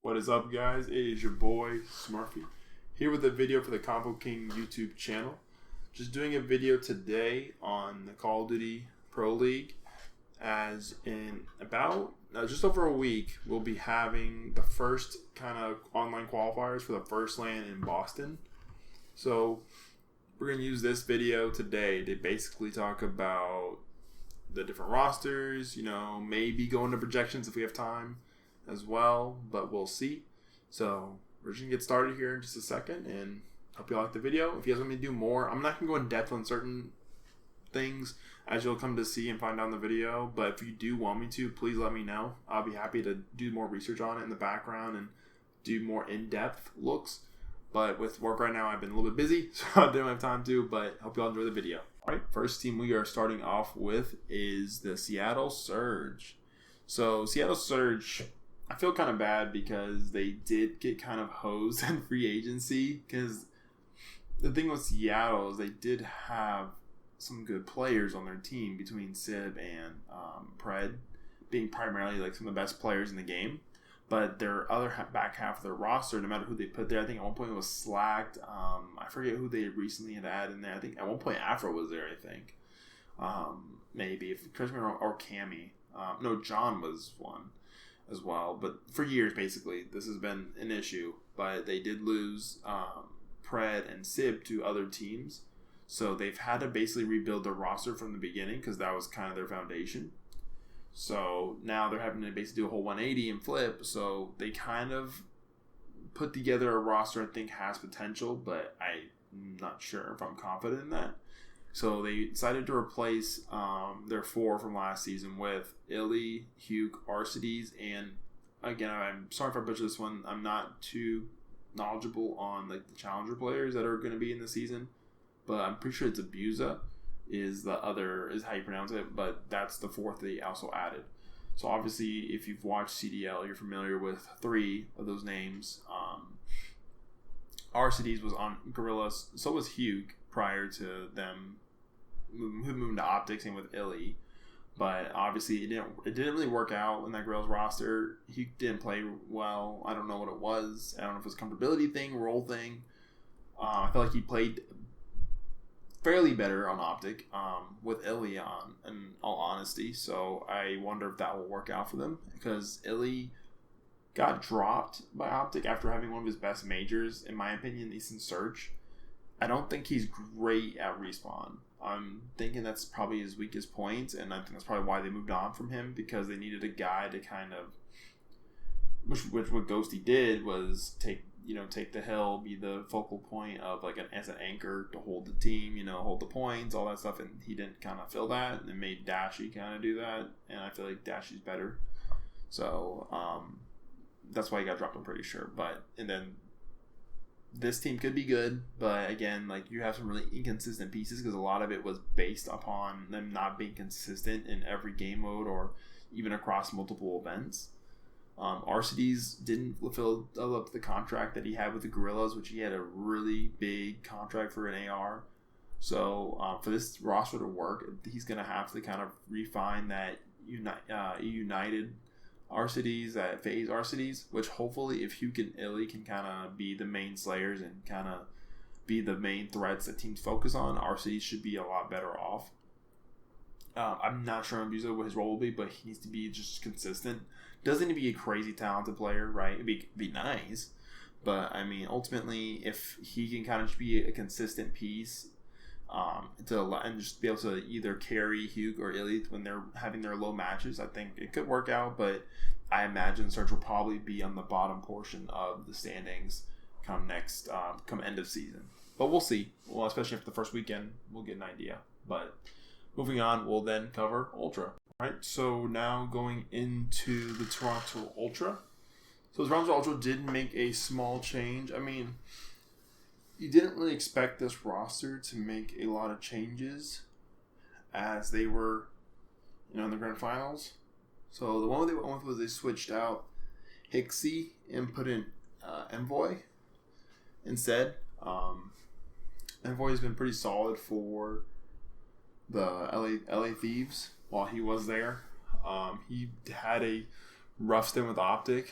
What is up, guys? It is your boy Smurfy here with a video for the Combo King YouTube channel. Just doing a video today on the Call of Duty Pro League, as in about just over a week we'll be having the first kind of online qualifiers for the first LAN in Boston. So we're going to use this video today to basically talk about the different rosters, maybe go into projections if we have time as well, but we'll see. So we're just gonna get started here in just a second, and hope you like the video. If you guys want me to do more, I'm not gonna go in depth on certain things, as you'll come to see and find out in the video, but if you do want me to, please let me know. I'll be happy to do more research on it in the background and do more in-depth looks. But with work right now, I've been a little bit busy, so I don't have time to, but hope you all enjoy the video. All right, first team we are starting off with is the Seattle Surge. So Seattle Surge, I feel kind of bad because they did get kind of hosed in free agency, because the thing with Seattle is they did have some good players on their team, between Sib and Pred being primarily like some of the best players in the game. But their other back half of their roster, no matter who they put there, I think at one point it was Slacked. I forget who they recently had added in there. I think at one point Afro was there, I think. Maybe, if Chris or Cammy. No, John was one as well. But for years, basically, this has been an issue. But they did lose Pred and Sib to other teams. So they've had to basically rebuild their roster from the beginning, because that was kind of their foundation. So now they're having to basically do a whole 180 and flip. So they kind of put together a roster I think has potential, but I'm not sure if I'm confident in that. So they decided to replace their four from last season with Illy, Hugh, Arcides, and again, I'm sorry if I butcher this one. I'm not too knowledgeable on like the challenger players that are going to be in the season, but I'm pretty sure it's Abusa is how you pronounce it, but that's the fourth they also added. So obviously, if you've watched CDL, you're familiar with three of those names. Arcides was on Gorillas, so was Hugh prior to them moving to Optics, and with Illy. But obviously, it didn't really work out in that Gorillas roster. He didn't play well. I don't know what it was. I don't know if it was a comfortability thing, role thing. I feel like he played fairly better on Optic with Illy on, in all honesty. So I wonder if that will work out for them, because Illy got dropped by Optic after having one of his best majors, in my opinion, at least in Search. I don't think he's great at respawn. I'm thinking that's probably his weakest point, and I think that's probably why they moved on from him, because they needed a guy to kind of, which what Ghosty did was take the hill, be the focal point of as an anchor to hold the team, hold the points, all that stuff, and he didn't kind of fill that, and it made Dashy kind of do that, and I feel like Dashy's better. So that's why he got dropped, I'm pretty sure. And then this team could be good, but again, you have some really inconsistent pieces, because a lot of it was based upon them not being consistent in every game mode or even across multiple events. Arcides didn't fill up the contract that he had with the Gorillas, which he had a really big contract for an AR. So for this roster to work, he's going to have to kind of refine that united Arcides, that phase Arcides, which hopefully if Hugh and Illy can kind of be the main slayers and kind of be the main threats that teams focus on, Arcides should be a lot better off. I'm not sure what his role will be, but he needs to be just consistent. Doesn't need to be a crazy talented player, right? It'd be nice, but I mean, ultimately, if he can kind of just be a consistent piece, and just be able to either carry Hugh or Illy when they're having their low matches, I think it could work out. But I imagine Surge will probably be on the bottom portion of the standings come end of season. But we'll see. Well, especially after the first weekend, we'll get an idea. But moving on, we'll then cover Ultra. All right, so now going into the Toronto Ultra. So the Toronto Ultra did make a small change. I mean, you didn't really expect this roster to make a lot of changes, as they were, in the grand finals. So the one they went with was they switched out Hixie and put in Envoy instead. Envoy has been pretty solid for the LA Thieves while he was there. He had a rough stint with Optic.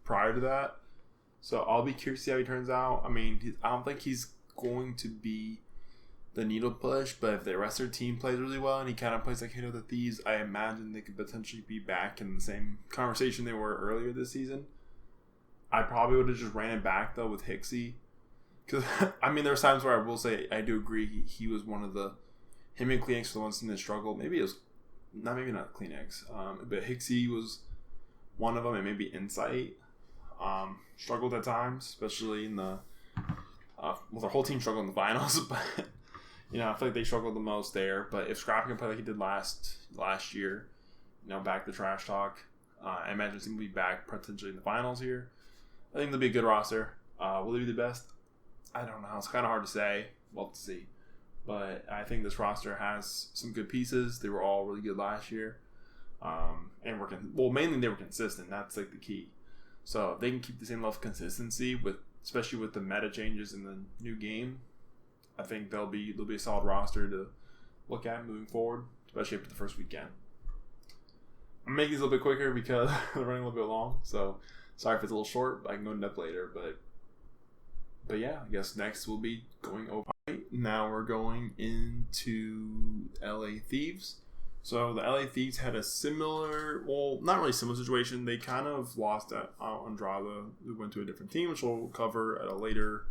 prior to that. So I'll be curious to see how he turns out. I mean, I don't think he's going to be the needle push, but if the rest of their team plays really well and he kind of plays like Hit of the Thieves, I imagine they could potentially be back in the same conversation they were earlier this season. I probably would have just ran it back, though, with Hicksy. Because, I mean, there's times where I will say I do agree he was one of the... Him and Kleenex were the ones that struggled. Maybe it was... Maybe not Kleenex. But Hicksy was one of them, and maybe Insight struggled at times, especially in the... well, the whole team struggled in the finals, but... You know, I feel like they struggled the most there. But if Scrappy can play like he did last year, you know, back to trash talk, I imagine he's going to be back potentially in the finals here. I think they'll be a good roster. Will they be the best? I don't know. It's kind of hard to say. We'll have to see. But I think this roster has some good pieces. They were all really good last year. And mainly they were consistent. That's like the key. So if they can keep the same level of consistency, especially with the meta changes in the new game, I think they'll be a solid roster to look at moving forward, especially after the first weekend. I'm making these a little bit quicker because they're running a little bit long. So sorry if it's a little short, but I can go in depth later. But yeah, I guess next we'll be going over. Now we're going into LA Thieves. So the LA Thieves had a similar, well, not really similar situation. They kind of lost at Andrada. They went to a different team, which we'll cover at a later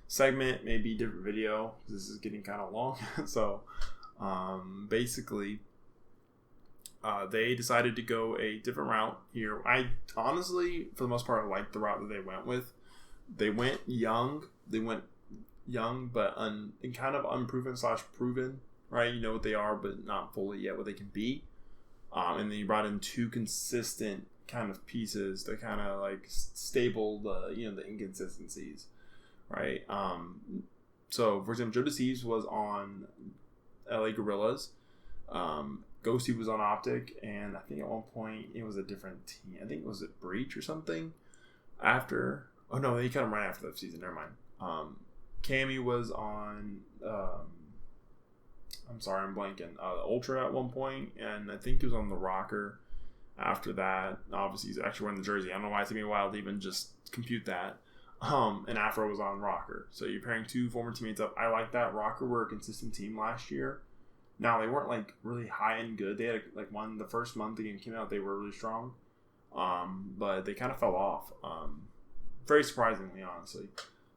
segment, maybe different video. This is getting kind of long. So basically, they decided to go a different route here. I honestly, for the most part, liked the route that they went with. They went young, but kind of unproven / proven, right? You know what they are, but not fully yet what they can be. And then you brought in two consistent kind of pieces to kind of like stable the inconsistencies, right? So for example, Joe Deceives was on LA Gorillas. Ghosty was on Optic, and I think at one point it was a different team. I think it was Breach or something. After, oh no, he kind of ran after that season. Never mind. Cammy was on. I'm sorry, I'm blanking. Ultra at one point, and I think he was on the Rocker. After that, obviously he's actually wearing the jersey. I don't know why it took me a while to even just compute that. And Afro was on Rocker. So you're pairing two former teammates up. I like that. Rocker were a consistent team last year. Now, they weren't like really high and good. They had like the first month the game came out, they were really strong. But they kind of fell off. Very surprisingly, honestly.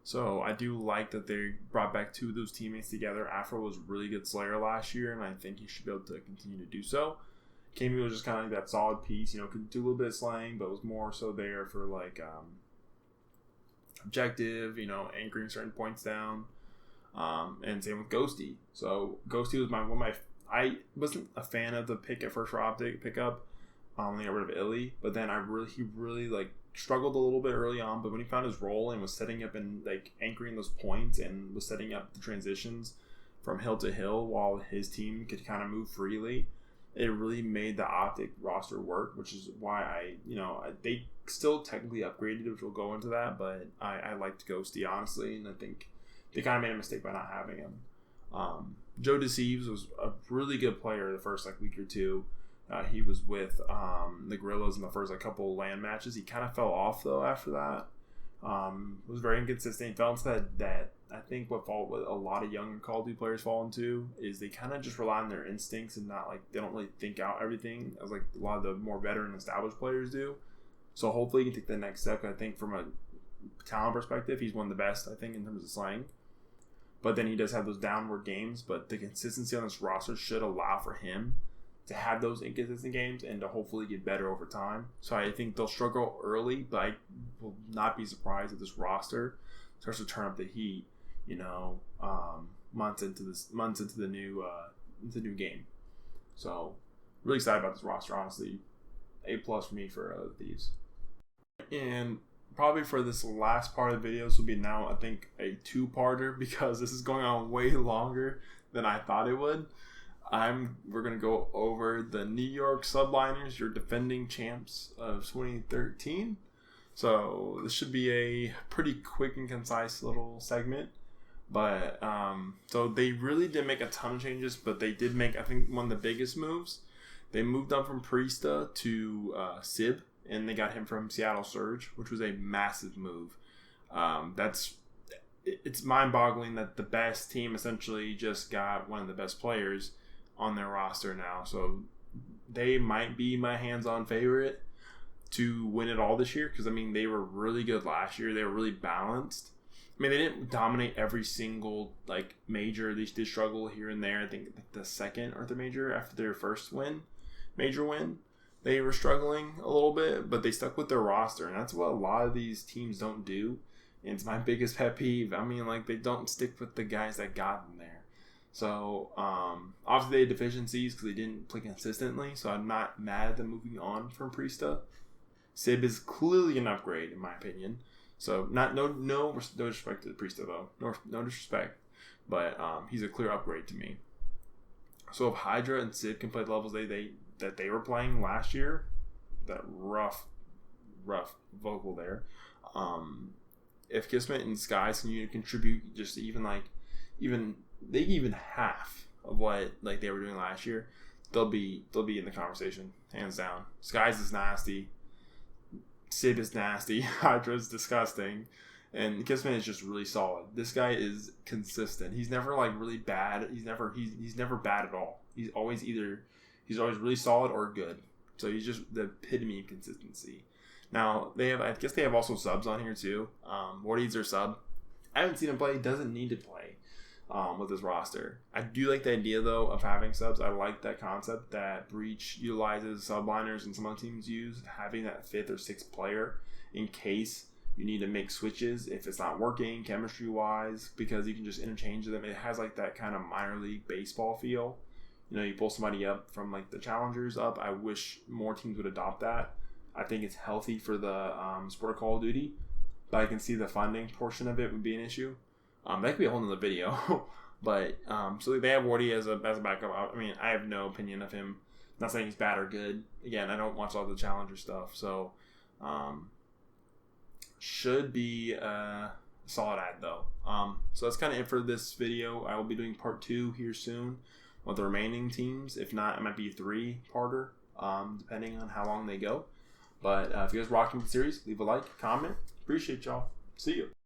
So I do like that they brought back two of those teammates together. Afro was a really good Slayer last year, and I think he should be able to continue to do so. Cammy was just kind of like that solid piece, could do a little bit of slaying, but was more so there for like objective, anchoring certain points down. And same with Ghosty. So Ghosty was I wasn't a fan of the pick at first for Optic pickup. They got rid of Illy, but then he really like struggled a little bit early on. But when he found his role and was setting up and like anchoring those points and was setting up the transitions from hill to hill while his team could kind of move freely, it really made the Optic roster work, which is why they still technically upgraded, which we'll go into that. But I liked Ghosty honestly, and I think they kind of made a mistake by not having him. Joe Deceives was a really good player the first week or two. He was with the Gorillas in the first couple land matches. He kind of fell off though after that. Was very inconsistent. He fell into that I think what a lot of younger Call of Duty players fall into is they kind of just rely on their instincts and not they don't really think out everything as a lot of the more veteran established players do. So hopefully he can take the next step. I think from a talent perspective, he's one of the best, I think, in terms of slang. But then he does have those downward games. But the consistency on this roster should allow for him to have those inconsistent games and to hopefully get better over time. So I think they'll struggle early, but I will not be surprised if this roster starts to turn up the heat, months into the new game. So really excited about this roster, honestly. A+ for me for Thieves. And probably for this last part of the video, this will be now, I think, a two-parter because this is going on way longer than I thought it would. We're going to go over the New York Subliners, your defending champs of 2013. So this should be a pretty quick and concise little segment. But so they really didn't make a ton of changes, but they did make, I think, one of the biggest moves. They moved on from Priesta to Sib. and they got him from Seattle Surge, which was a massive move. It's mind-boggling that the best team essentially just got one of the best players on their roster now. So they might be my hands-on favorite to win it all this year, because I mean they were really good last year. They were really balanced. I mean, they didn't dominate every single like major. They did struggle here and there. I think like the second or third major after their first major win, they were struggling a little bit, but they stuck with their roster, and that's what a lot of these teams don't do. And it's my biggest pet peeve. I mean, like, they don't stick with the guys that got them there. So, obviously they had deficiencies because they didn't play consistently, so I'm not mad at them moving on from Priesta. Sib is clearly an upgrade, in my opinion. So, no disrespect to Priesta, though. No disrespect. But he's a clear upgrade to me. So, if Hydra and Sib can play the levels that they were playing last year, that rough vocal there, if Kismet and Skies can contribute just even half of what like they were doing last year, they'll be in the conversation, hands down. Skies is nasty, Sib is nasty, Hydra is disgusting, and Kismet is just really solid. This guy is consistent. He's never like really bad. He's never bad at all. He's always really solid or good. So he's just the epitome of consistency. Now, I guess they have also subs on here too. Wardy's their sub. I haven't seen him play. He doesn't need to play with his roster. I do like the idea, though, of having subs. I like that concept that Breach utilizes subliners and some other teams use, having that 5th or 6th player in case you need to make switches if it's not working chemistry-wise, because you can just interchange them. It has like that kind of minor league baseball feel. You know, you pull somebody up from like the challengers up. I wish more teams would adopt that. I think it's healthy for the sport of Call of Duty, but I can see the funding portion of it would be an issue. That could be a whole nother video. But so they have Wardy as a backup. I mean, I have no opinion of him. Not saying he's bad or good. Again, I don't watch all the challenger stuff, so should be a solid ad though. So that's kind of it for this video. I will be doing part 2 here soon with the remaining teams. If not, it might be a 3-parter, depending on how long they go. But if you guys are rocking the series, leave a like, comment. Appreciate y'all. See you.